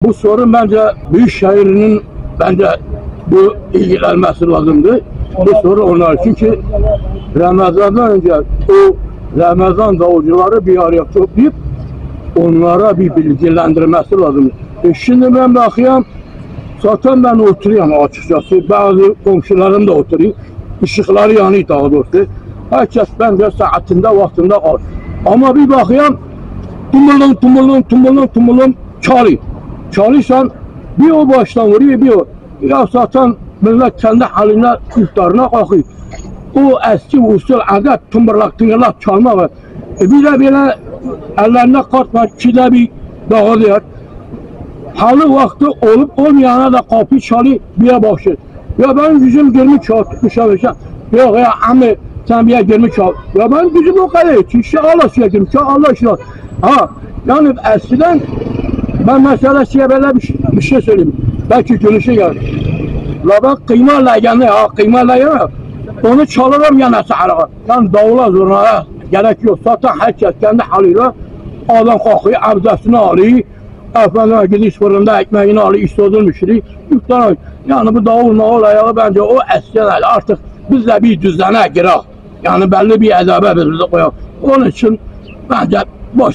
Bu sorun bence Büyükşehir'in bu ilgilenmesi lazımdı. Bu soru onlar. Çünkü Ramazan'dan önce o Ramazan davulcuları bir araya toplayıp onlara bir bilgilendirmesi lazım. Şimdi ben bakıyorum, zaten ben oturuyorum açıkçası. Bazı komşularım da oturuyor. Işıkları yanıyor daha doğrusu. Herkes bence saatinde, vaktinde var. Ama bir bakıyorum, tumulun çalıyor. Çalışan bir o baştan vuruyor, bir o. Ya zaten millet kendi haline iftarına kalkıyor. O eski usul adet tıngırlak çalma var. Bir de böyle ellerine kart var, ikide bir dağılıyor. Halı vakti olup olmayana da kapı çalıyor, bir başlıyor. Ya ben gücüm 20 kağıt dışarı. Yok ya ami sen bir 20 kağıt. Ya ben gücüm o kadar. İşte Allah size 20 kağıt, Allah işler. Ha yani eskiden ben mesela size böyle bir şey söyleyeyim. Belki gülüşe gelir. La ben kıymayla yani kıymayla yani onu çalırım yani sahara. Yani davula zurnaya gerek yok. Zaten herkes kendi haliyle adam kalkıyor, abdestini alıyor. Efendim gidiş fırında ekmeğini alıyor, istediğini pişiriyor. Yani bu davul ayağı bence o eskiden artık biz de bir düzene girer. Yani belli bir edabe bizi koyar. Onun için bence boş.